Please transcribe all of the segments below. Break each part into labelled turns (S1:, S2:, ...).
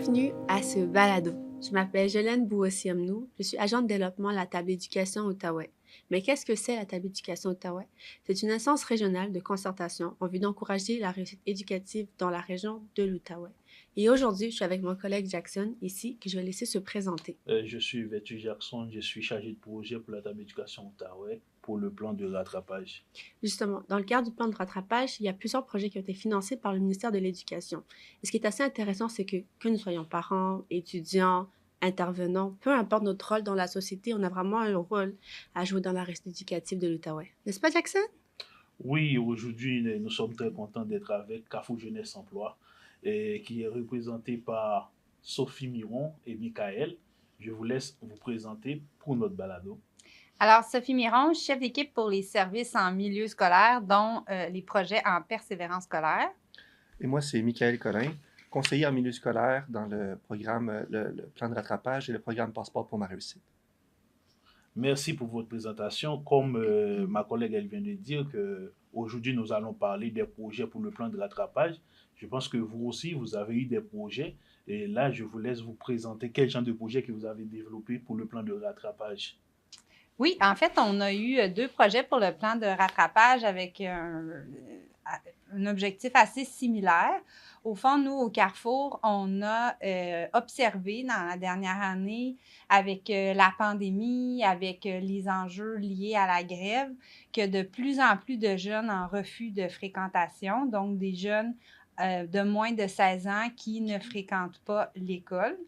S1: Bienvenue à ce balado. Je m'appelle Jolene Bouossi-Amnou. Je suis agente de développement à la table éducation Outaouais. Mais qu'est-ce que c'est la table éducation Outaouais? C'est une instance régionale de concertation en vue d'encourager la réussite éducative dans la région de l'Outaouais. Et aujourd'hui, je suis avec mon collègue Jackson, ici, que je vais laisser se présenter.
S2: Je suis Vertu Jackson, je suis chargé de projet pour la table d'éducation Outaouais pour le plan de rattrapage.
S1: Justement, dans le cadre du plan de rattrapage, il y a plusieurs projets qui ont été financés par le ministère de l'Éducation. Et ce qui est assez intéressant, c'est que nous soyons parents, étudiants, intervenants, peu importe notre rôle dans la société, on a vraiment un rôle à jouer dans la réussite éducative de l'Outaouais. N'est-ce pas, Jackson?
S2: Oui, aujourd'hui, nous sommes très contents d'être avec Carrefour Jeunesse Emploi, qui est représenté par Sophie Miron et Michael. Je vous laisse vous présenter pour notre balado.
S3: Alors, Sophie Miron, chef d'équipe pour les services en milieu scolaire, dont les projets en persévérance scolaire.
S4: Et moi, c'est Michael Collin, conseiller en milieu scolaire dans le programme, le plan de rattrapage et le programme Passeport pour ma réussite.
S2: Merci pour votre présentation. Comme ma collègue elle vient de dire que aujourd'hui nous allons parler des projets pour le plan de rattrapage. Je pense que vous aussi vous avez eu des projets et là je vous laisse vous présenter quel genre de projet que vous avez développé pour le plan de rattrapage.
S3: Oui, en fait, on a eu 2 projets pour le plan de rattrapage avec un objectif assez similaire. Au fond, nous, au Carrefour, on a observé dans la dernière année, avec la pandémie, avec les enjeux liés à la grève, que de plus en plus de jeunes en refus de fréquentation, donc des jeunes de moins de 16 ans qui ne fréquentent pas l'école.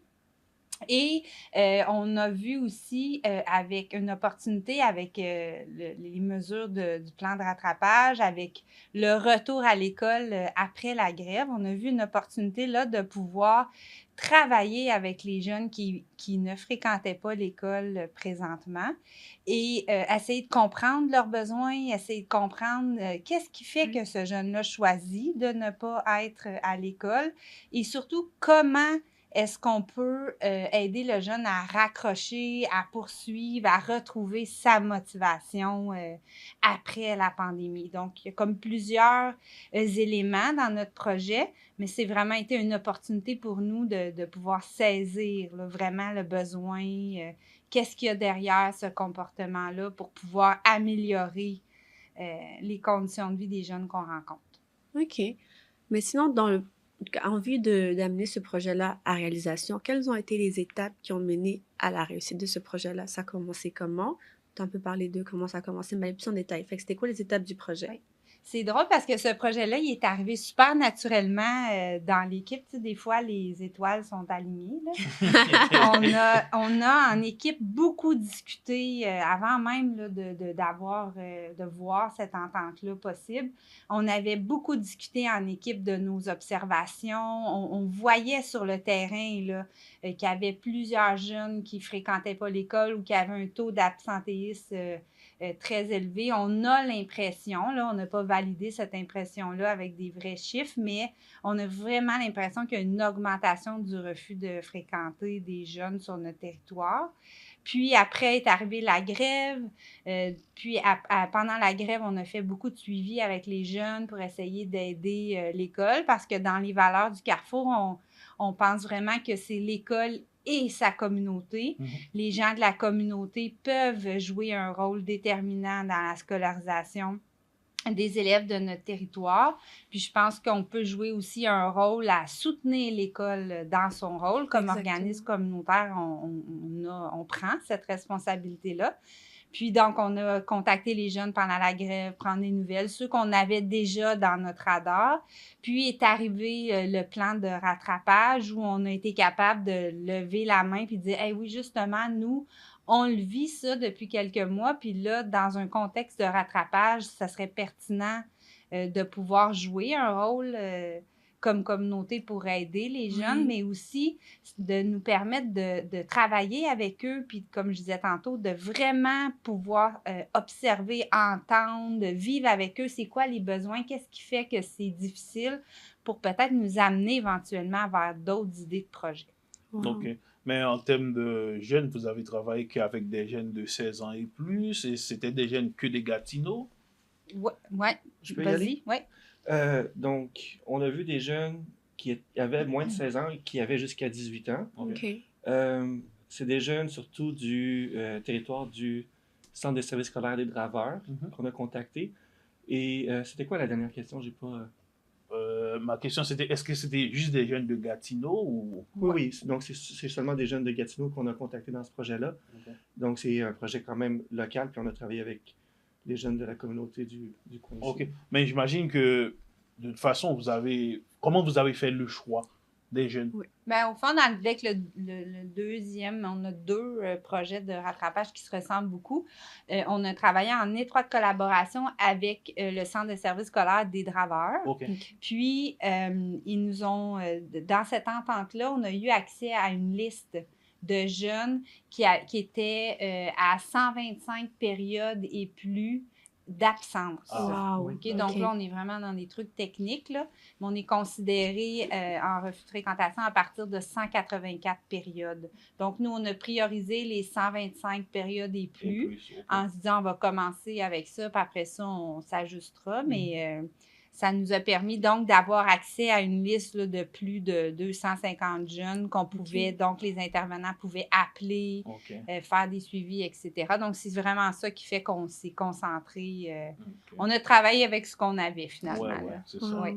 S3: Et on a vu aussi avec une opportunité avec les mesures du plan de rattrapage, avec le retour à l'école après la grève, on a vu une opportunité là de pouvoir travailler avec les jeunes qui ne fréquentaient pas l'école présentement et essayer de comprendre leurs besoins, essayer de comprendre qu'est-ce qui fait que ce jeune-là choisit de ne pas être à l'école et surtout comment est-ce qu'on peut aider le jeune à raccrocher, à poursuivre, à retrouver sa motivation après la pandémie? Donc, il y a comme plusieurs éléments dans notre projet, mais c'est vraiment été une opportunité pour nous de pouvoir saisir là, vraiment le besoin, qu'est-ce qu'il y a derrière ce comportement-là pour pouvoir améliorer les conditions de vie des jeunes qu'on rencontre.
S1: OK. Mais sinon, en vue d'amener ce projet-là à réalisation, quelles ont été les étapes qui ont mené à la réussite de ce projet-là? Ça a commencé comment? Tu as un peu parlé de comment ça a commencé, mais plus en détail. Fait que c'était quoi les étapes du projet?
S3: Oui. C'est drôle parce que ce projet-là, il est arrivé super naturellement dans l'équipe. Tu sais, des fois, les étoiles sont alignées. Là. On a en équipe beaucoup discuté avant même là, de voir cette entente-là possible. On avait beaucoup discuté en équipe de nos observations. On voyait sur le terrain là, qu'il y avait plusieurs jeunes qui ne fréquentaient pas l'école ou qui avaient un taux d'absentéisme très élevé. On a l'impression, là, on n'a pas validé cette impression-là avec des vrais chiffres, mais on a vraiment l'impression qu'il y a une augmentation du refus de fréquenter des jeunes sur notre territoire. Puis après est arrivée la grève. Pendant la grève, on a fait beaucoup de suivi avec les jeunes pour essayer d'aider l'école parce que dans les valeurs du Carrefour, on pense vraiment que c'est l'école et sa communauté. Les gens de la communauté peuvent jouer un rôle déterminant dans la scolarisation des élèves de notre territoire. Puis je pense qu'on peut jouer aussi un rôle à soutenir l'école dans son rôle. Comme organisme communautaire, on prend cette responsabilité-là. Puis donc, on a contacté les jeunes pendant la grève, prendre des nouvelles, ceux qu'on avait déjà dans notre radar. Puis est arrivé le plan de rattrapage où on a été capable de lever la main puis de dire « Hey, oui, justement, nous, on le vit ça depuis quelques mois. Puis là, dans un contexte de rattrapage, ça serait pertinent de pouvoir jouer un rôle comme communauté pour aider les jeunes, mais aussi de nous permettre de travailler avec eux, puis comme je disais tantôt, de vraiment pouvoir observer, entendre, vivre avec eux, c'est quoi les besoins, qu'est-ce qui fait que c'est difficile pour peut-être nous amener éventuellement vers d'autres idées de projet.
S1: Wow.
S2: OK. Mais en termes de jeunes, vous avez travaillé qu'avec des jeunes de 16 ans et plus, et c'était des jeunes que des Gatineaux?
S3: Ouais,
S4: Je peux y aller?
S3: vas-y, ouais.
S4: Donc, on a vu des jeunes qui avaient moins de 16 ans et qui avaient jusqu'à 18 ans.
S1: OK.
S4: C'est des jeunes surtout du territoire du Centre de services scolaires des Draveurs qu'on a contactés. Et c'était quoi la dernière question? J'ai pas...
S2: Ma question, c'était, est-ce que c'était juste des jeunes de Gatineau ou...
S4: Oui, donc c'est seulement des jeunes de Gatineau qu'on a contactés dans ce projet-là.
S2: Okay.
S4: Donc c'est un projet quand même local, puis on a travaillé avec les jeunes de la communauté du coin.
S2: OK. Mais j'imagine que, de toute façon, comment vous avez fait le choix des jeunes?
S1: Oui.
S3: Bien, au fond, avec le deuxième, on a deux projets de rattrapage qui se ressemblent beaucoup. On a travaillé en étroite collaboration avec le Centre de services scolaires des Draveurs.
S2: OK.
S3: Puis, ils nous ont, dans cette entente-là, on a eu accès à une liste de jeunes qui étaient à 125 périodes et plus d'absence.
S2: Ah,
S1: Wow.
S3: OK, donc là, on est vraiment dans des trucs techniques, là, mais on est considéré en refus de fréquentation à partir de 184 périodes. Donc, nous, on a priorisé les 125 périodes et plus,
S2: OK.
S3: en se disant, on va commencer avec ça, puis après ça, on s'ajustera, mais ça nous a permis donc d'avoir accès à une liste là, de plus de 250 jeunes qu'on pouvait, donc les intervenants pouvaient appeler, faire des suivis, etc. Donc, c'est vraiment ça qui fait qu'on s'est concentré. On a travaillé avec ce qu'on avait finalement.
S2: Ouais, c'est ça.
S3: Ouais.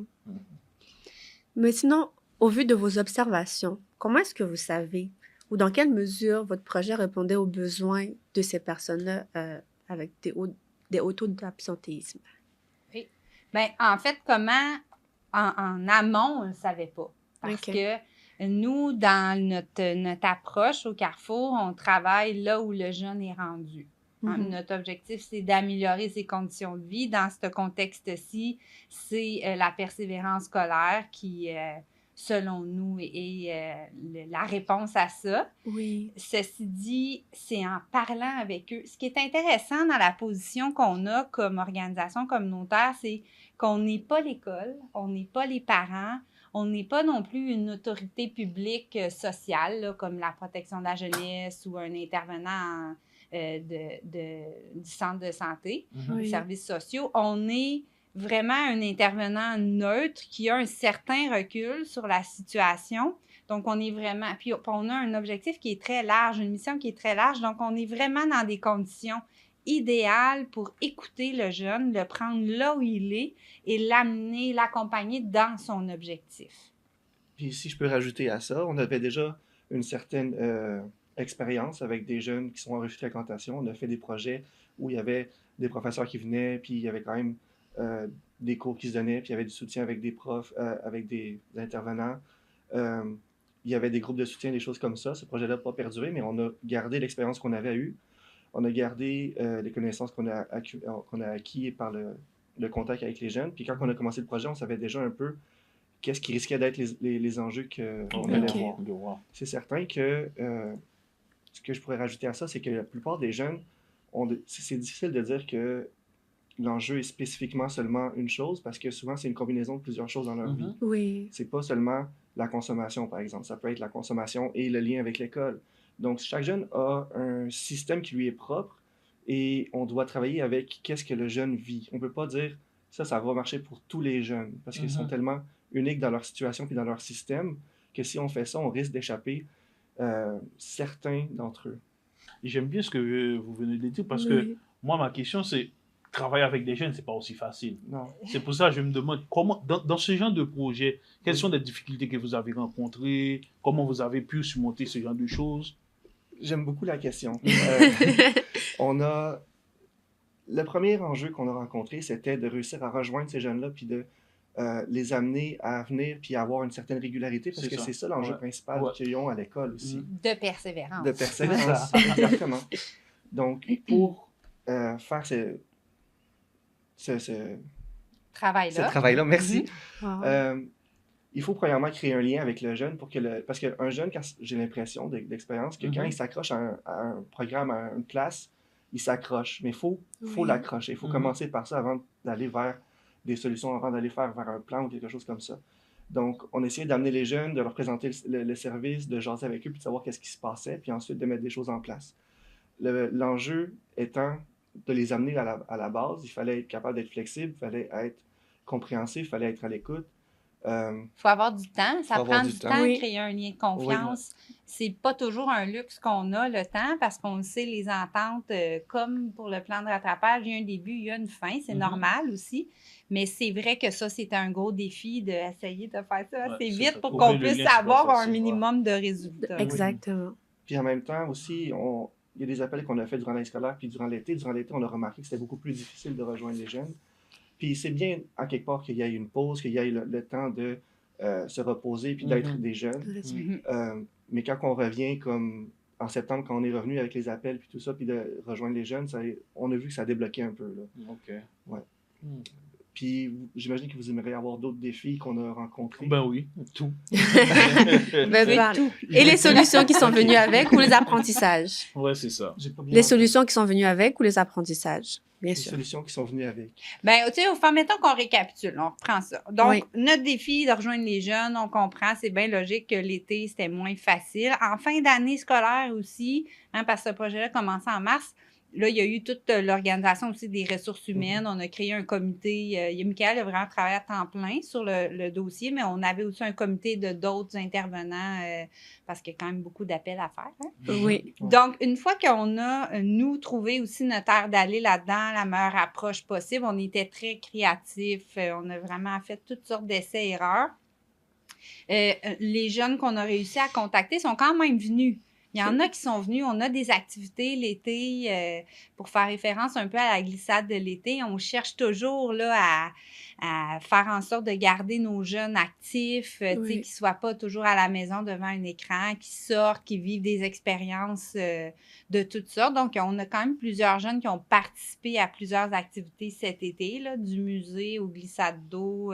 S1: Mais sinon, au vu de vos observations, comment est-ce que vous savez ou dans quelle mesure votre projet répondait aux besoins de ces personnes-là avec des hauts taux d'absentéisme?
S3: Bien, en fait, comment en amont, on ne le savait pas. Parce que nous, dans notre approche au Carrefour, on travaille là où le jeune est rendu. Notre objectif, c'est d'améliorer ses conditions de vie. Dans ce contexte-ci, c'est la persévérance scolaire qui, selon nous, est la réponse à ça.
S1: Oui.
S3: Ceci dit, c'est en parlant avec eux. Ce qui est intéressant dans la position qu'on a comme organisation communautaire, c'est qu'on n'est pas l'école, on n'est pas les parents, on n'est pas non plus une autorité publique sociale, là, comme la protection de la jeunesse ou un intervenant du centre de santé, des services sociaux. On est vraiment un intervenant neutre qui a un certain recul sur la situation. Donc, on est vraiment... Puis, on a un objectif qui est très large, une mission qui est très large. Donc, on est vraiment dans des conditions idéales pour écouter le jeune, le prendre là où il est et l'amener, l'accompagner dans son objectif.
S4: Puis, si je peux rajouter à ça, on avait déjà une certaine expérience avec des jeunes qui sont en refus de fréquentation. On a fait des projets où il y avait des professeurs qui venaient, puis il y avait quand même des cours qui se donnaient, puis il y avait du soutien avec des profs, avec des intervenants. Il y avait des groupes de soutien, des choses comme ça. Ce projet-là n'a pas perduré, mais on a gardé l'expérience qu'on avait eue. On a gardé les connaissances qu'on a acquis par le contact avec les jeunes. Puis quand on a commencé le projet, on savait déjà un peu qu'est-ce qui risquait d'être les enjeux qu'on allait voir. C'est certain que ce que je pourrais rajouter à ça, c'est que la plupart des jeunes, c'est difficile de dire que l'enjeu est spécifiquement seulement une chose, parce que souvent, c'est une combinaison de plusieurs choses dans leur vie.
S1: Oui.
S4: C'est pas seulement la consommation, par exemple. Ça peut être la consommation et le lien avec l'école. Donc, chaque jeune a un système qui lui est propre et on doit travailler avec qu'est-ce que le jeune vit. On ne peut pas dire ça va marcher pour tous les jeunes parce qu'ils sont tellement uniques dans leur situation et dans leur système que si on fait ça, on risque d'échapper certains d'entre eux.
S2: Et j'aime bien ce que vous venez de dire parce que moi, ma question, c'est travailler avec des jeunes, c'est pas aussi facile.
S4: Non.
S2: C'est pour ça que je me demande comment, dans ce genre de projet, quelles sont les difficultés que vous avez rencontrées, comment vous avez pu surmonter ce genre de choses.
S4: J'aime beaucoup la question. Le premier enjeu qu'on a rencontré, c'était de réussir à rejoindre ces jeunes-là puis de les amener à venir puis à avoir une certaine régularité parce que c'est ça l'enjeu principal qu'ils ont à l'école aussi.
S3: De persévérance.
S4: De persévérance, exactement. Donc, pour faire ce travail-là, merci. Il faut premièrement créer un lien avec le jeune parce qu'un jeune, j'ai l'impression d'expérience que quand il s'accroche à un programme, à une classe, il s'accroche. Mais il faut l'accrocher. Il faut commencer par ça avant d'aller vers des solutions, avant d'aller vers un plan ou quelque chose comme ça. Donc, on essayait d'amener les jeunes, de leur présenter le service, de jaser avec eux, puis de savoir qu'est-ce qui se passait, puis ensuite de mettre des choses en place. L'enjeu étant de les amener à la base, il fallait être capable d'être flexible, il fallait être compréhensif, il fallait être à l'écoute.
S3: Faut avoir du temps. Ça
S4: Faut avoir
S3: prend
S4: du
S3: du
S4: temps.
S3: temps
S1: Oui.
S3: de créer un lien de confiance. C'est pas toujours un luxe qu'on a, le temps, parce qu'on le sait, les ententes, comme pour le plan de rattrapage, il y a un début, il y a une fin. C'est normal aussi. Mais c'est vrai que ça, c'est un gros défi d'essayer de faire ça
S2: Ouais,
S3: assez
S2: c'est
S3: vite
S2: ça.
S3: pour
S2: Trouver
S3: qu'on
S2: le
S3: puisse
S2: lien, c'est pas
S3: avoir un
S2: facile, ouais.
S3: minimum de résultats.
S1: Exactement.
S4: Puis en même temps aussi, il y a des appels qu'on a fait durant l'année scolaire, puis durant l'été. Durant l'été, on a remarqué que c'était beaucoup plus difficile de rejoindre les jeunes. Puis c'est bien, à quelque part, qu'il y ait une pause, qu'il y ait le temps de se reposer, puis d'être des jeunes. Mais quand on revient, comme en septembre, quand on est revenu avec les appels, puis tout ça, puis de rejoindre les jeunes, on a vu que ça a débloqué un peu, là.
S2: OK.
S4: Ouais. Puis j'imagine que vous aimeriez avoir d'autres défis qu'on a rencontrés.
S2: Ben oui, tout.
S1: Ben,
S3: tout.
S1: et les solutions qui sont venues avec ou les apprentissages?
S2: Ouais, c'est ça.
S4: J'ai pas bien
S1: Les
S4: entendu.
S1: solutions qui sont venues avec ou les apprentissages? Bien
S4: Les
S1: sûr.
S4: solutions qui sont venues avec.
S3: Bien, tu sais, mettons qu'on récapitule, on reprend ça. Donc,
S1: Oui.
S3: notre défi de rejoindre les jeunes, on comprend, c'est bien logique que l'été, c'était moins facile. En fin d'année scolaire aussi, parce que ce projet-là commençait en mars, là, il y a eu toute l'organisation aussi des ressources humaines. On a créé un comité. Michael a vraiment travaillé à temps plein sur le dossier, mais on avait aussi un comité de d'autres intervenants parce qu'il y a quand même beaucoup d'appels à faire. Hein?
S1: Oui.
S3: Donc, une fois qu'on a, nous, trouvé aussi notre aire d'aller là-dedans, la meilleure approche possible, on était très créatifs. On a vraiment fait toutes sortes d'essais-erreurs. Les jeunes qu'on a réussi à contacter sont quand même venus. Il y en a qui sont venus. On a des activités l'été pour faire référence un peu à la glissade de l'été. On cherche toujours là, à faire en sorte de garder nos jeunes actifs, tu sais, qu'ils ne soient pas toujours à la maison devant un écran, qu'ils sortent, qu'ils vivent des expériences de toutes sortes. Donc, on a quand même plusieurs jeunes qui ont participé à plusieurs activités cet été, là, du musée aux glissades d'eau,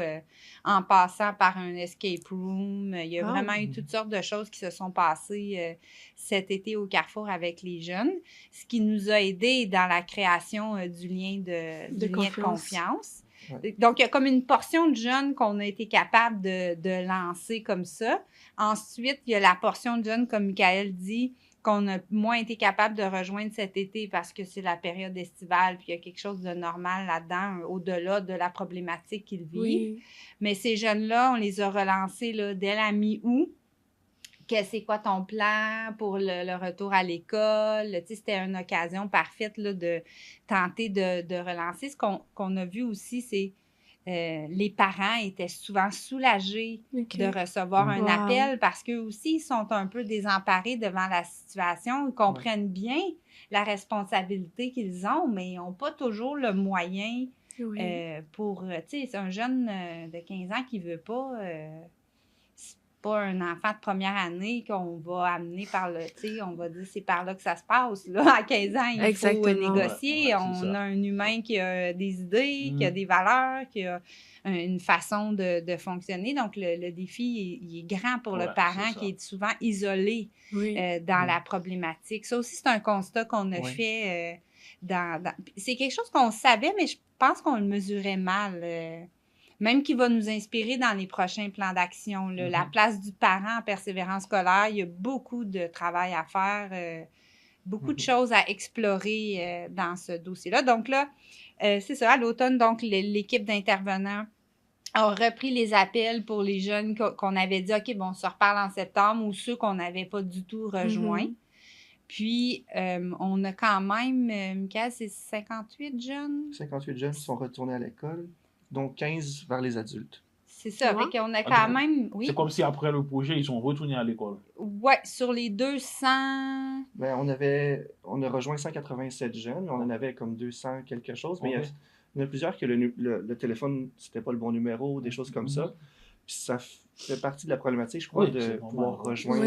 S3: en passant par un escape room. Il y a vraiment eu toutes sortes de choses qui se sont passées cet été au Carrefour avec les jeunes, ce qui nous a aidés dans la création du lien de confiance. Ouais. Donc, il y a comme une portion de jeunes qu'on a été capable de lancer comme ça. Ensuite, il y a la portion de jeunes, comme Michael dit, qu'on a moins été capable de rejoindre cet été parce que c'est la période estivale, puis il y a quelque chose de normal là-dedans, au-delà de la problématique qu'ils vivent. Oui. Mais ces jeunes-là, on les a relancés là, dès la mi-août. C'est quoi ton plan pour le retour à l'école? Tu sais, c'était une occasion parfaite là, de tenter de relancer. Ce qu'on a vu aussi, c'est les parents étaient souvent soulagés de recevoir un appel parce qu'eux aussi, ils sont un peu désemparés devant la situation. Ils comprennent bien la responsabilité qu'ils ont, mais ils n'ont pas toujours le moyen pour... Tu sais, c'est un jeune de 15 ans qui ne veut pas... pas un enfant de première année qu'on va amener par le... Tu sais, on va dire c'est par là que ça se passe. Là, à 15 ans, il faut négocier. On a un humain qui a des idées, qui a des valeurs, qui a une façon de fonctionner. Donc, le défi, il est grand pour le parent qui est souvent isolé dans la problématique. Ça aussi, c'est un constat qu'on a fait. C'est quelque chose qu'on savait, mais je pense qu'on le mesurait mal. Même qui va nous inspirer dans les prochains plans d'action. La place du parent en persévérance scolaire, il y a beaucoup de travail à faire, beaucoup de choses à explorer dans ce dossier-là. Donc là, c'est ça, à l'automne, donc l'équipe d'intervenants a repris les appels pour les jeunes qu'on avait dit, OK, bon, on se reparle en septembre, ou ceux qu'on n'avait pas du tout rejoints. Puis, on a quand même, Michael, c'est 58 jeunes?
S4: 58 jeunes qui sont retournés à l'école. Donc 15 vers les adultes.
S3: C'est ça, fait qu'on a quand même... Oui.
S2: C'est comme si après le projet, ils sont retournés à l'école.
S3: Oui, sur les 200...
S4: Ben, on a rejoint 187 jeunes, on en avait comme 200 quelque chose, mais il y en a plusieurs que le téléphone, c'était pas le bon numéro, des choses comme ça. Puis ça fait partie de la problématique, je crois, de pouvoir rejoindre...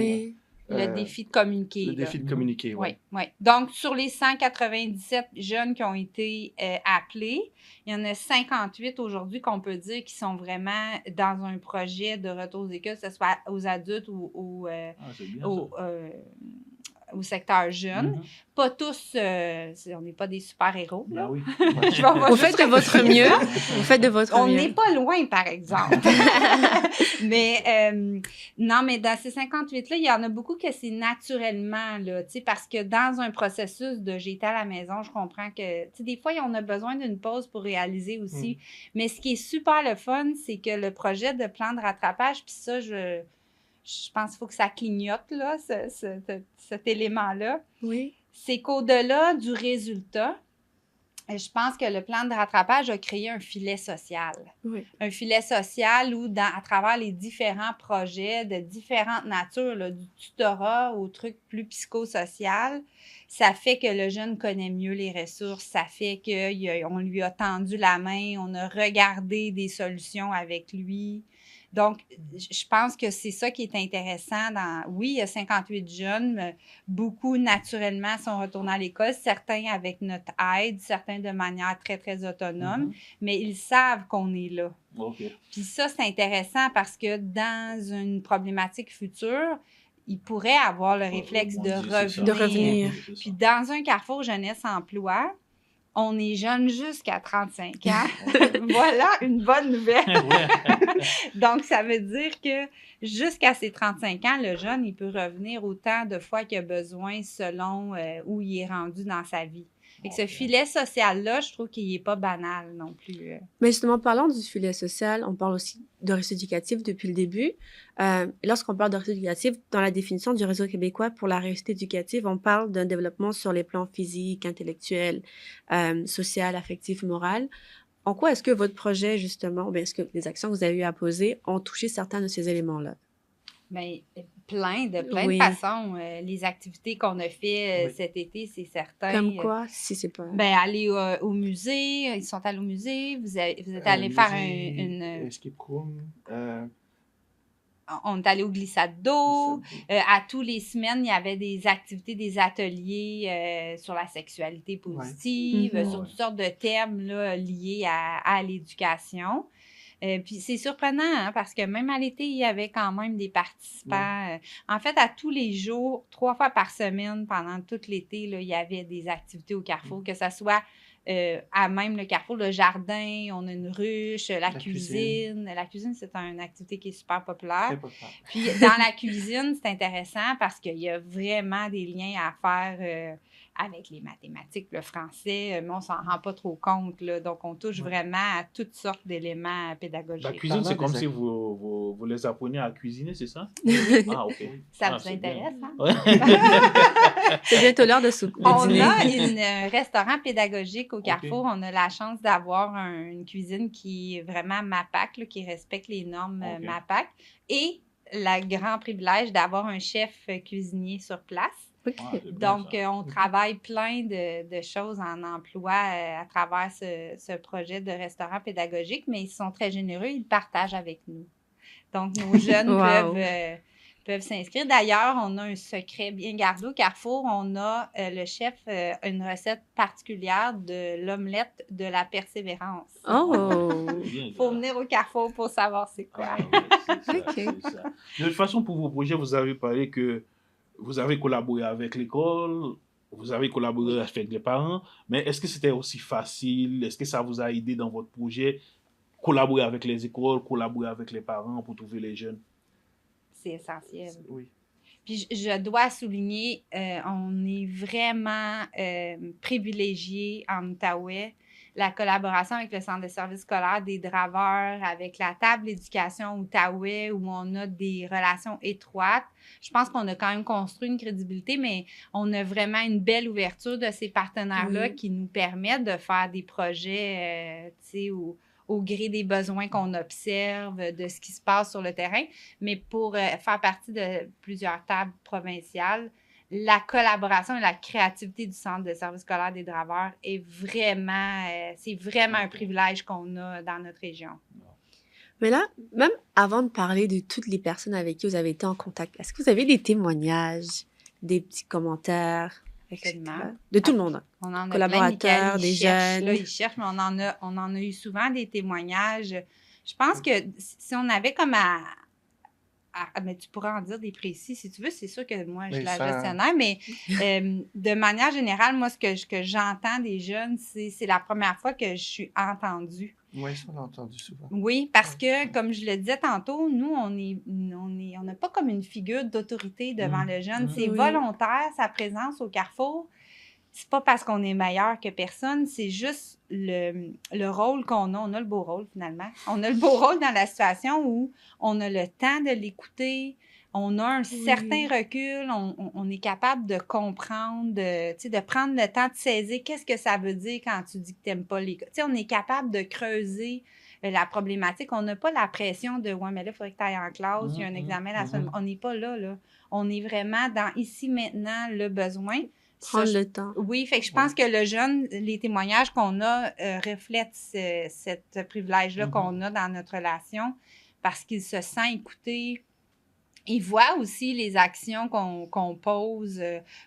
S3: Le défi de communiquer.
S4: Le défi de communiquer, oui.
S3: Donc, sur les 197 jeunes qui ont été appelés, il y en a 58 aujourd'hui qu'on peut dire qui sont vraiment dans un projet de retour aux écoles, que ce soit aux adultes ou au secteur jeune.
S2: Mhm.
S3: Pas tous, on n'est pas des super-héros, là.
S2: Ben oui.
S3: Je vais
S1: Vous faites de votre mieux. Vous faites de votre
S3: On
S1: mieux.
S3: n'est pas loin, par exemple. Mais non, mais dans ces 58-là, il y en a beaucoup que c'est naturellement, là, tu sais, parce que dans un processus de j'étais à la maison, je comprends que, tu sais, des fois, on a besoin d'une pause pour réaliser aussi. Mais ce qui est super le fun, c'est que le projet de plan de rattrapage, puis ça, je pense qu'il faut que ça clignote, là, cet élément-là.
S1: Oui.
S3: C'est qu'au-delà du résultat, je pense que le plan de rattrapage a créé un filet social.
S1: Oui.
S3: Un filet social où, à travers les différents projets de différentes natures, là, du tutorat au truc plus psychosocial, ça fait que le jeune connaît mieux les ressources, ça fait qu'on lui a tendu la main, on a regardé des solutions avec lui. Donc, je pense que c'est ça qui est intéressant. Oui, il y a 58 jeunes, mais beaucoup naturellement sont retournés à l'école, certains avec notre aide, certains de manière très, très autonome, mais ils savent qu'on est là.
S2: OK.
S3: Puis ça, c'est intéressant parce que dans une problématique future, ils pourraient avoir le réflexe de revenir.
S1: De revenir.
S3: Puis dans un carrefour jeunesse-emploi, on est jeune jusqu'à 35 ans. Voilà une bonne nouvelle. Donc, ça veut dire que jusqu'à ses 35 ans, le jeune, il peut revenir autant de fois qu'il a besoin selon où il est rendu dans sa vie. Et que ce filet social-là, je trouve qu'il n'est pas banal non plus.
S1: Mais justement, parlant du filet social, on parle aussi de réseau éducatif depuis le début. Lorsqu'on parle de réseau éducatif, dans la définition du réseau québécois pour la réussite éducative, on parle d'un développement sur les plans physiques, intellectuels, social, affectif, moral. En quoi est-ce que votre projet, justement, ou bien est-ce que les actions que vous avez eu à poser ont touché certains de ces éléments-là?
S3: Bien, plein de
S1: Oui.
S3: façons. Les activités qu'on a fait cet été, c'est certain.
S1: Comme quoi, si c'est pas...
S3: Ben, aller au musée. Ils sont allés au musée. Vous êtes allés faire une...
S4: Escape room.
S3: On est allé au glissade d'eau. À tous les semaines, il y avait des activités, des ateliers sur la sexualité positive,
S1: Ouais.
S3: sur toutes sortes de thèmes là, liés à l'éducation. Puis c'est surprenant, hein, parce que même à l'été, il y avait quand même des participants. En fait, à tous les jours, 3 fois par semaine, pendant tout l'été, là, il y avait des activités au Carrefour, que ce soit à même le Carrefour, le jardin, on a une ruche, la cuisine. La cuisine, c'est une activité qui est super populaire.
S4: Très populaire.
S3: Puis dans la cuisine, c'est intéressant parce qu'il y a vraiment des liens à faire avec les mathématiques, le français, mais on s'en rend pas trop compte, là. Donc, on touche vraiment à toutes sortes d'éléments pédagogiques.
S2: La cuisine, c'est comme si vous les appreniez à cuisiner, c'est ça? Ah, OK.
S3: Ça vous intéresse, hein?
S2: Ouais.
S1: C'est bientôt l'heure de
S3: On
S1: dîner.
S3: a un restaurant pédagogique au Carrefour. On a la chance d'avoir une cuisine qui est vraiment MAPAC, là, qui respecte les normes MAPAC. Et le grand privilège d'avoir un chef cuisinier sur place.
S1: Okay.
S3: Donc, on travaille plein de choses en emploi à travers ce projet de restaurant pédagogique, mais ils sont très généreux, ils le partagent avec nous. Donc, nos jeunes peuvent s'inscrire. D'ailleurs, on a un secret bien gardé au Carrefour. On a le chef une recette particulière de l'omelette de la persévérance.
S1: Oh!
S3: Il faut venir au Carrefour pour savoir c'est quoi.
S2: C'est ça. De toute façon, pour vos projets, vous avez parlé que vous avez collaboré avec l'école, vous avez collaboré avec les parents, mais est-ce que c'était aussi facile? Est-ce que ça vous a aidé dans votre projet? Collaborer avec les écoles, collaborer avec les parents pour trouver les jeunes?
S3: C'est essentiel.
S4: Oui.
S3: Puis je dois souligner, on est vraiment privilégiés en Outaouais. La collaboration avec le Centre de services scolaires des Draveurs, avec la table d'éducation Outaouais, où on a des relations étroites. Je pense qu'on a quand même construit une crédibilité, mais on a vraiment une belle ouverture de ces partenaires-là qui nous permettent de faire des projets, tu sais, au gré des besoins qu'on observe, de ce qui se passe sur le terrain. Mais pour faire partie de plusieurs tables provinciales, la collaboration et la créativité du Centre de services scolaires des Draveurs est vraiment, c'est vraiment un privilège qu'on a dans notre région.
S1: Mais là, même avant de parler de toutes les personnes avec qui vous avez été en contact, est-ce que vous avez des témoignages, des petits commentaires, etc.? De tout le monde.
S3: On en a
S1: collaborateurs,
S3: plein,
S1: des jeunes.
S3: Là, ils cherchent, mais on en a eu souvent des témoignages. Je pense que si on avait comme mais tu pourras en dire des précis si tu veux. C'est sûr que moi, je suis
S4: Mais
S3: la
S4: sans-
S3: gestionnaire, mais de manière générale, moi, ce que j'entends des jeunes, c'est la première fois que je suis entendue.
S4: Oui, ça, on l'a entendu souvent.
S3: Oui, parce que, comme je le disais tantôt, nous, on n'a pas comme une figure d'autorité devant le jeune. C'est
S1: Oui.
S3: volontaire, sa présence au carrefour. C'est pas parce qu'on est meilleur que personne, c'est juste le rôle qu'on a. On a le beau rôle, finalement. On a le beau rôle dans la situation où on a le temps de l'écouter, on a un certain recul, on est capable de comprendre, de prendre le temps de saisir qu'est-ce que ça veut dire quand tu dis que tu n'aimes pas les gars. On est capable de creuser la problématique. On n'a pas la pression de « ouais, mais là, il faudrait que tu ailles en classe, il y a un examen la semaine. » On n'est pas là, là. On est vraiment dans ici, maintenant, le besoin.
S1: Prendre le temps.
S3: Oui, fait que je pense que le jeune, les témoignages qu'on a reflètent ce privilège-là qu'on a dans notre relation parce qu'il se sent écouté. Il voit aussi les actions qu'on pose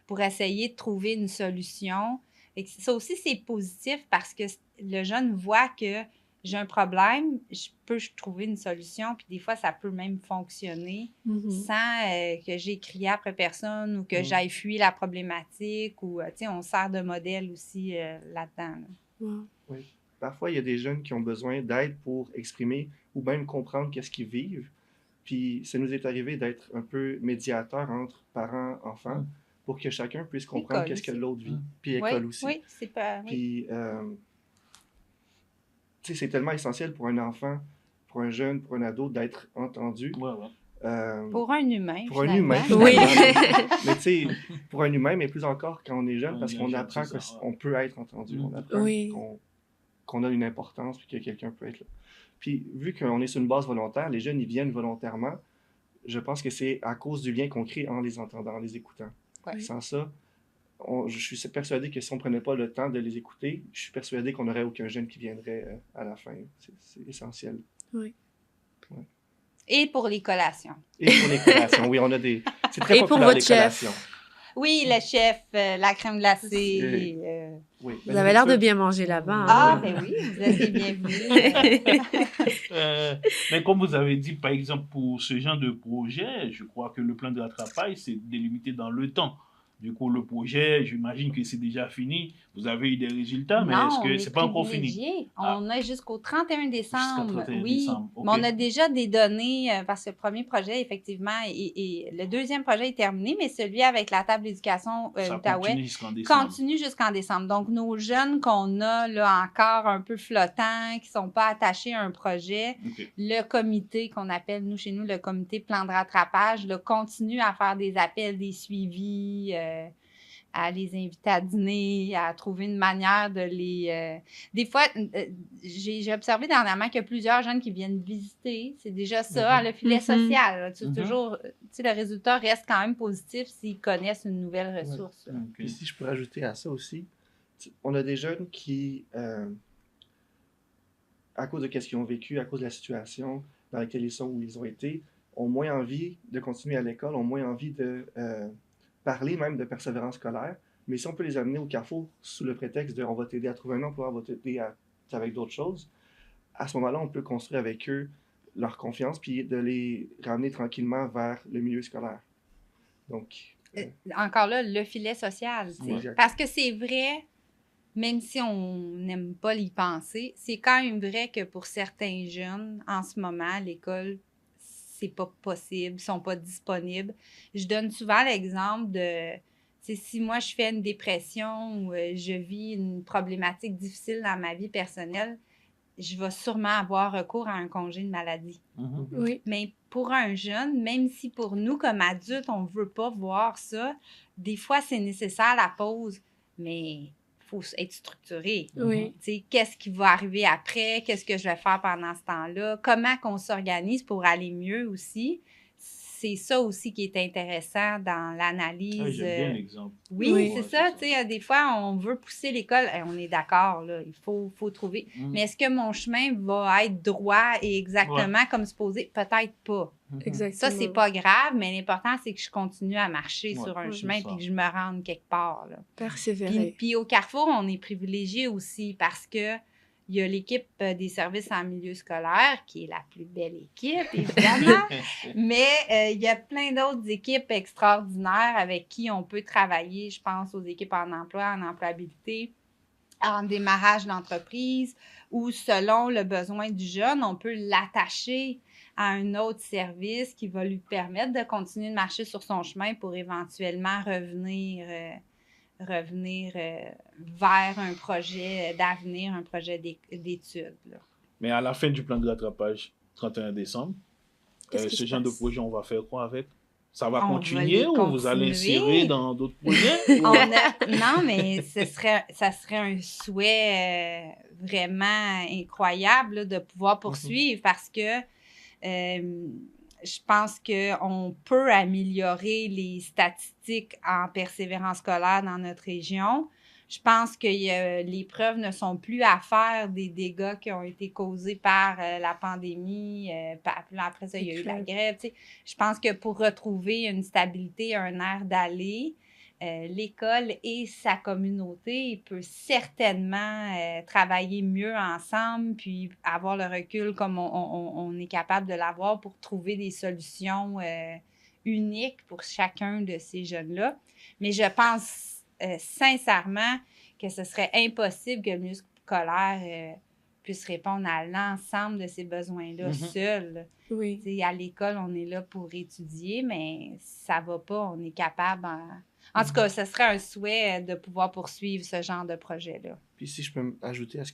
S3: pour essayer de trouver une solution. Et ça aussi, c'est positif parce que le jeune voit que j'ai un problème, je peux trouver une solution, puis des fois, ça peut même fonctionner sans que j'ai crié après personne ou que j'aille fuir la problématique ou, on sert de modèle aussi là-dedans. Là.
S4: Oui. Parfois, il y a des jeunes qui ont besoin d'aide pour exprimer ou même comprendre qu'est-ce qu'ils vivent. Puis, ça nous est arrivé d'être un peu médiateur entre parents, enfants, pour que chacun puisse comprendre qu'est-ce que l'autre vit. Puis, école aussi.
S3: Oui, c'est pas...
S4: Puis, c'est tellement essentiel pour un enfant, pour un jeune, pour un ado, d'être entendu.
S3: Pour un humain,
S4: pour un humain,
S1: oui.
S4: Mais tu sais, pour un humain, mais plus encore quand on est jeune, parce qu'on apprend qu'on peut être entendu. On apprend qu'on a une importance puis que quelqu'un peut être là. Puis, vu qu'on est sur une base volontaire, les jeunes, ils viennent volontairement. Je pense que c'est à cause du lien qu'on crée en les entendant, en les écoutant.
S3: Ouais.
S4: Sans ça, je suis persuadé que si on ne prenait pas le temps de les écouter, je suis persuadé qu'on n'aurait aucun jeune qui viendrait à la fin. C'est essentiel.
S1: Oui.
S4: Ouais.
S3: Et pour les collations.
S4: Et pour les collations, oui, on a des... C'est très populaire,
S1: pour votre
S4: les
S1: chef.
S4: collations.
S3: Oui, le chef, la crème glacée.
S4: Oui,
S1: vous avez l'air de bien manger là-bas. Hein?
S3: Ah, ben oui, vous êtes les bienvenus.
S2: Mais comme vous avez dit, par exemple, pour ce genre de projet, je crois que le plan de rattrapage, c'est délimité dans le temps. Du coup, le projet, j'imagine que c'est déjà fini. Vous avez eu des résultats, mais est-ce que c'est pas encore fini?
S3: On a jusqu'au 31 décembre.
S2: Jusqu'au 31
S3: oui,
S2: décembre. Okay.
S3: Mais on a déjà des données parce que le premier projet, effectivement, et le deuxième projet est terminé, mais celui avec la table d'éducation Outaouais continue jusqu'en décembre. Donc, nos jeunes qu'on a là encore un peu flottants, qui ne sont pas attachés à un projet, le comité qu'on appelle, nous, chez nous, le comité plan de rattrapage, là, continue à faire des appels, des suivis, à les inviter à dîner, à trouver une manière de les... Des fois, j'ai observé dernièrement qu'il y a plusieurs jeunes qui viennent visiter. C'est déjà ça, le filet social. Toujours, le résultat reste quand même positif s'ils connaissent une nouvelle ressource.
S4: Puis si je peux rajouter à ça aussi, on a des jeunes qui, à cause de ce qu'ils ont vécu, à cause de la situation dans laquelle ils sont, où ils ont été, ont moins envie de continuer à l'école, ont moins envie de... parler même de persévérance scolaire, mais si on peut les amener au carrefour sous le prétexte de « on va t'aider à trouver un emploi, on va t'aider avec d'autres choses », à ce moment-là, on peut construire avec eux leur confiance puis de les ramener tranquillement vers le milieu scolaire. Donc...
S3: encore là, le filet social. Parce que c'est vrai, même si on n'aime pas y penser, c'est quand même vrai que pour certains jeunes, en ce moment, l'école... c'est pas possible, ils sont pas disponibles. Je donne souvent l'exemple de, si moi je fais une dépression ou je vis une problématique difficile dans ma vie personnelle, je vais sûrement avoir recours à un congé de maladie.
S1: Oui.
S3: Mais pour un jeune, même si pour nous, comme adultes, on veut pas voir ça, des fois, c'est nécessaire la pause, mais... faut être structuré.
S1: Oui.
S3: Qu'est-ce qui va arriver après? Qu'est-ce que je vais faire pendant ce temps-là? Comment qu'on s'organise pour aller mieux aussi? C'est ça aussi qui est intéressant dans l'analyse.
S2: Ah, j'aime bien l'exemple.
S3: Oui, c'est ça. Des fois, on veut pousser l'école. On est d'accord, là, il faut trouver. Mais est-ce que mon chemin va être droit et exactement comme supposé? Peut-être pas.
S1: Exactement.
S3: Ça, c'est pas grave, mais l'important, c'est que je continue à marcher sur un chemin puis que je me rende quelque part. Là.
S1: Persévérer.
S3: Puis au Carrefour, on est privilégié aussi parce que Il y a l'équipe des services en milieu scolaire, qui est la plus belle équipe, évidemment. Mais il y a plein d'autres équipes extraordinaires avec qui on peut travailler. Je pense aux équipes en emploi, en employabilité, en démarrage d'entreprise, ou selon le besoin du jeune, on peut l'attacher à un autre service qui va lui permettre de continuer de marcher sur son chemin pour éventuellement revenir vers un projet d'avenir, un projet d'études. Là.
S2: Mais à la fin du plan de rattrapage, 31 décembre,
S1: Qu'est-ce qui
S2: ce
S1: se
S2: genre de
S1: passe?
S2: projet, on va faire quoi avec? Ça va
S3: On va
S2: continuer
S3: les
S2: ou vous allez
S3: continuer.
S2: insérer dans d'autres projets?
S3: Non, mais ça serait un souhait vraiment incroyable là, de pouvoir poursuivre parce que je pense qu'on peut améliorer les statistiques en persévérance scolaire dans notre région. Je pense que les preuves ne sont plus à faire des dégâts qui ont été causés par la pandémie. Après ça, il y a eu la grève. Tu sais. Je pense que pour retrouver une stabilité, un air d'aller, l'école et sa communauté peuvent certainement travailler mieux ensemble, puis avoir le recul comme on est capable de l'avoir pour trouver des solutions uniques pour chacun de ces jeunes-là. Mais je pense sincèrement que ce serait impossible que le milieu scolaire puisse répondre à l'ensemble de ces besoins-là seul.
S1: Oui.
S3: T'sais, à l'école, on est là pour étudier, mais ça va pas, on est capable. En tout cas, ce serait un souhait de pouvoir poursuivre ce genre de projet-là.
S4: Puis si je peux ajouter à ce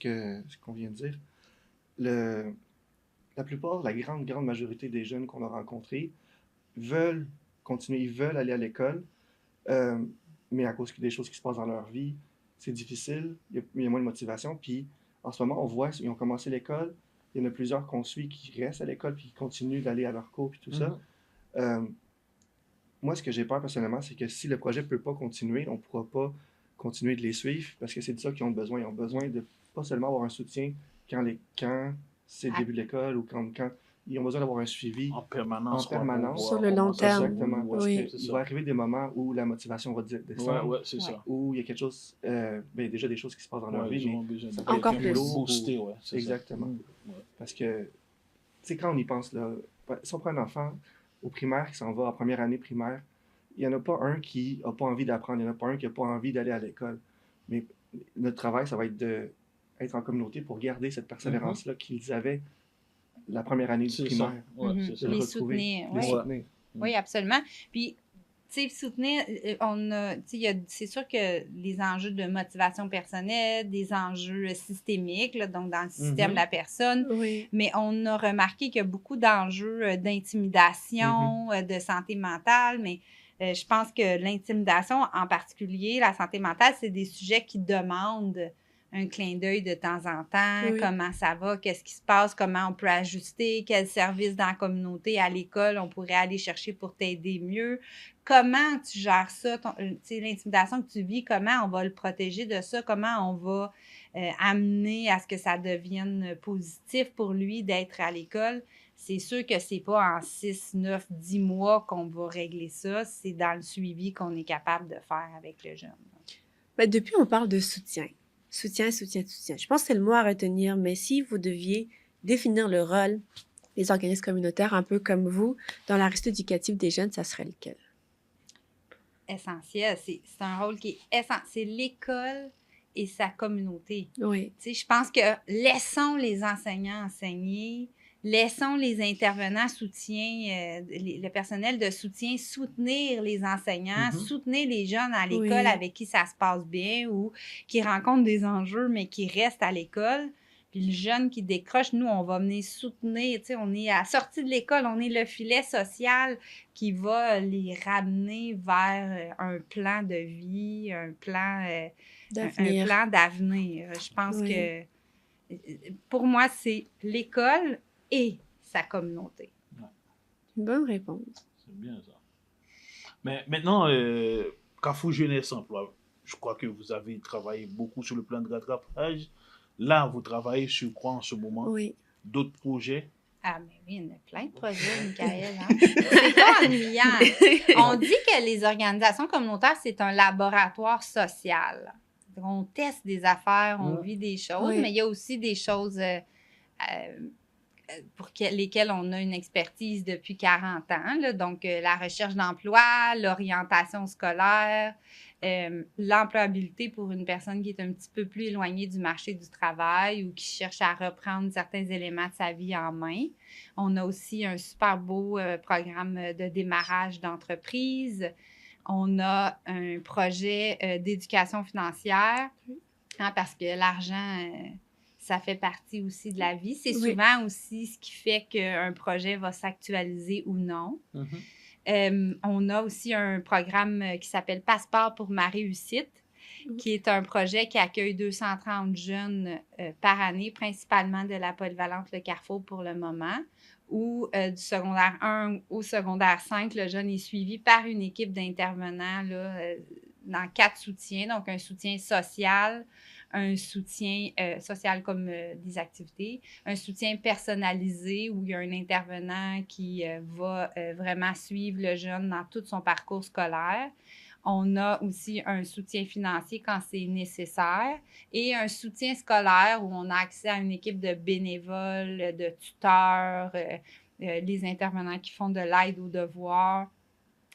S4: qu'on vient de dire, la plupart, la grande majorité des jeunes qu'on a rencontrés veulent continuer, ils veulent aller à l'école, mais à cause des choses qui se passent dans leur vie, c'est difficile, il y a moins de motivation. Puis en ce moment, on voit qu'ils ont commencé l'école, il y en a plusieurs qu'on suit qui restent à l'école puis qui continuent d'aller à leur cours puis tout ça. Moi, ce que j'ai peur personnellement, c'est que si le projet ne peut pas continuer, on ne pourra pas continuer de les suivre parce que c'est de ça qu'ils ont besoin. Ils ont besoin de pas seulement avoir un soutien quand c'est le début de l'école ou quand ils ont besoin d'avoir un suivi
S2: en permanence.
S1: Sur le long terme.
S4: Exactement. Parce
S1: Oui.
S4: qu'il va arriver des moments où la motivation va descendre.
S2: Ouais, c'est ça.
S4: Où il y a quelque chose, déjà des choses qui se passent dans leur vie.
S2: Ils ont besoin de
S1: encore
S2: quelqu'un
S1: plus.
S2: pour booster, ouais, c'est
S4: exactement.
S2: Ça.
S4: Parce que, tu sais, quand on y pense, là, si on prend un enfant au primaire qui s'en va en première année primaire, il n'y en a pas un qui n'a pas envie d'apprendre, il n'y en a pas un qui n'a pas envie d'aller à l'école. Mais notre travail, ça va être d'être en communauté pour garder cette persévérance-là qu'ils avaient la première année du primaire.
S2: C'est ça.
S3: Les soutenir. Oui, absolument. Puis, tu sais, soutenir, c'est sûr que les enjeux de motivation personnelle, des enjeux systémiques, là, donc dans le système de la personne, mais on a remarqué qu'il y a beaucoup d'enjeux d'intimidation, de santé mentale, mais je pense que l'intimidation en particulier, la santé mentale, c'est des sujets qui demandent un clin d'œil de temps en temps, comment ça va, qu'est-ce qui se passe, comment on peut ajuster, quel service dans la communauté, à l'école, on pourrait aller chercher pour t'aider mieux. Comment tu gères ça, l'intimidation que tu vis, comment on va le protéger de ça, comment on va amener à ce que ça devienne positif pour lui d'être à l'école. C'est sûr que c'est pas en 6, 9, 10 mois qu'on va régler ça, c'est dans le suivi qu'on est capable de faire avec le jeune.
S1: Ben, depuis, on parle de soutien. Soutien. Je pense que c'est le mot à retenir, mais si vous deviez définir le rôle des organismes communautaires, un peu comme vous, dans la réussite éducative des jeunes, ça serait lequel?
S3: Essentiel. C'est un rôle qui est essentiel. C'est l'école et sa communauté.
S1: Oui.
S3: Tu sais, je pense que laissons les enseignants enseigner, laissons les intervenants soutien, le personnel de soutien soutenir les enseignants, soutenir les jeunes à l'école avec qui ça se passe bien ou qui rencontrent des enjeux, mais qui restent à l'école. Puis le jeune qui décroche, nous, on va venir soutenir. Tu sais, on est à la sortie de l'école, on est le filet social qui va les ramener vers un plan de vie, un plan d'avenir. Je pense que pour moi, c'est l'école et sa communauté.
S1: Une bonne réponse.
S2: C'est bien ça. Mais maintenant, Carrefour Jeunesse Emploi, je crois que vous avez travaillé beaucoup sur le plan de rattrapage. Là, vous travaillez sur quoi en ce moment?
S1: Oui.
S2: D'autres projets?
S3: Ah, mais oui, il y en a plein de projets, Michael. Hein? C'est pas ennuyant. On dit que les organisations communautaires, c'est un laboratoire social. on teste des affaires, on
S2: Ouais.
S3: vit des choses,
S1: Oui.
S3: mais il y a aussi des choses pour lesquelles on a une expertise depuis 40 ans. Là. Donc, la recherche d'emploi, l'orientation scolaire, l'employabilité pour une personne qui est un petit peu plus éloignée du marché du travail ou qui cherche à reprendre certains éléments de sa vie en main. On a aussi un super beau programme de démarrage d'entreprise. On a un projet d'éducation financière, hein, parce que l'argent, ça fait partie aussi de la vie. C'est
S1: Oui.
S3: souvent aussi ce qui fait qu'un projet va s'actualiser ou non. On a aussi un programme qui s'appelle Passeport pour ma réussite, qui est un projet qui accueille 230 jeunes par année, principalement de la polyvalente Le Carrefour pour le moment, où du secondaire 1 au secondaire 5, le jeune est suivi par une équipe d'intervenants là, dans 4 soutiens, donc un soutien social, un soutien social comme des activités, un soutien personnalisé où il y a un intervenant qui va vraiment suivre le jeune dans tout son parcours scolaire. On a aussi un soutien financier quand c'est nécessaire et un soutien scolaire où on a accès à une équipe de bénévoles, de tuteurs, les intervenants qui font de l'aide aux devoirs.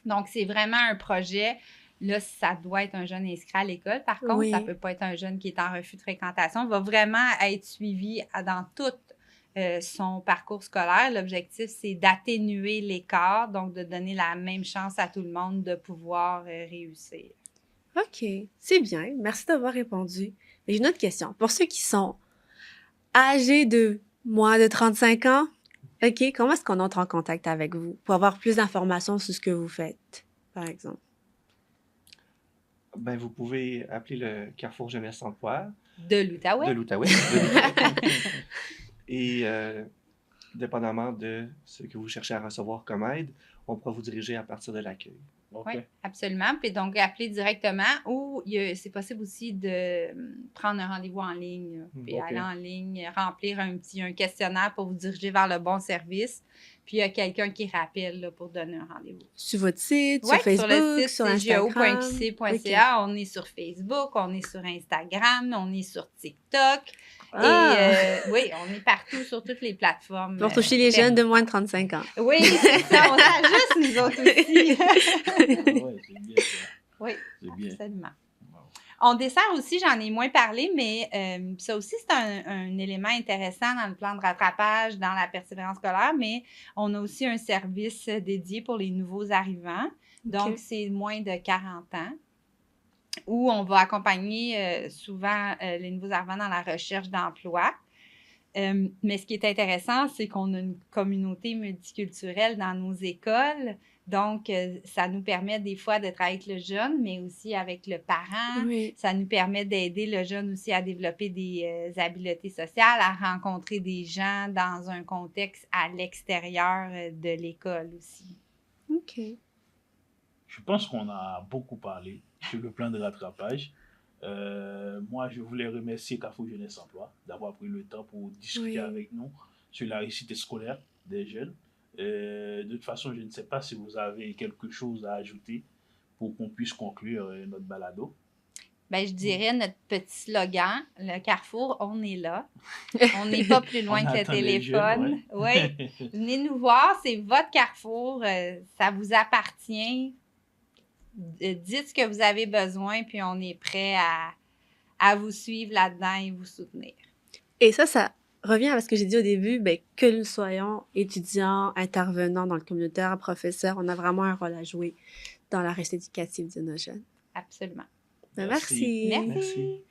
S3: Donc, c'est vraiment un projet. Là, ça doit être un jeune inscrit à l'école. Par contre, ça ne peut pas être un jeune qui est en refus de fréquentation. Il va vraiment être suivi dans tout son parcours scolaire. L'objectif, c'est d'atténuer l'écart, donc de donner la même chance à tout le monde de pouvoir réussir.
S1: OK, c'est bien. Merci d'avoir répondu. Mais j'ai une autre question. Pour ceux qui sont âgés de moins de 35 ans, OK, comment est-ce qu'on entre en contact avec vous pour avoir plus d'informations sur ce que vous faites, par exemple?
S4: Ben, vous pouvez appeler le Carrefour Jeunesse Emploi
S3: De l'Outaouais.
S4: de l'Outaouais. Et dépendamment de ce que vous cherchez à recevoir comme aide, on pourra vous diriger à partir de l'accueil.
S2: OK.
S3: Oui, absolument. Puis donc, appeler directement ou c'est possible aussi de prendre un rendez-vous en ligne, là, puis
S2: OK.
S3: aller en ligne, remplir un questionnaire pour vous diriger vers le bon service. Puis il y a quelqu'un qui rappelle là, pour donner un rendez-vous.
S1: Sur votre site,
S3: Oui,
S1: sur Facebook,
S3: sur le site
S1: sur Instagram?
S3: cgo.qc.ca. On est sur Facebook, on est sur Instagram, on est sur TikTok.
S1: Ah!
S3: Et oui, on est partout sur toutes les plateformes.
S1: Pour toucher les jeunes de moins de 35 ans.
S3: Oui, c'est ça, on s'ajuste nous autres aussi.
S2: Ah ouais, c'est bien ça.
S3: Oui,
S2: C'est bien.
S3: absolument.
S2: Wow.
S3: On dessert aussi, j'en ai moins parlé, mais ça aussi, c'est un élément intéressant dans le plan de rattrapage, dans la persévérance scolaire, mais on a aussi un service dédié pour les nouveaux arrivants. Donc,
S1: OK.
S3: c'est moins de 40 ans, où on va accompagner souvent les nouveaux arrivants dans la recherche d'emploi. Mais ce qui est intéressant, c'est qu'on a une communauté multiculturelle dans nos écoles. Donc, ça nous permet des fois de travailler avec le jeune, mais aussi avec le parent.
S1: Oui.
S3: Ça nous permet d'aider le jeune aussi à développer des habiletés sociales, à rencontrer des gens dans un contexte à l'extérieur de l'école aussi.
S1: OK.
S2: Je pense qu'on a beaucoup parlé sur le plan de rattrapage. Moi, je voulais remercier Carrefour Jeunesse Emploi d'avoir pris le temps pour discuter avec nous sur la réussite scolaire des jeunes. De toute façon, je ne sais pas si vous avez quelque chose à ajouter pour qu'on puisse conclure notre balado.
S3: Ben, je dirais notre petit slogan, le Carrefour, on est là. On n'est pas plus loin
S2: On
S3: que le
S2: attend les
S3: téléphone.
S2: jeunes, ouais.
S3: Oui. Venez nous voir, c'est votre Carrefour, ça vous appartient. Dites ce que vous avez besoin, puis on est prêt à vous suivre là-dedans et vous soutenir.
S1: Et ça revient à ce que j'ai dit au début, ben, que nous soyons étudiants, intervenants dans le communautaire, professeurs, on a vraiment un rôle à jouer dans la réussite éducative de nos jeunes.
S3: Absolument.
S1: Ben, merci.
S3: Merci.
S4: Merci.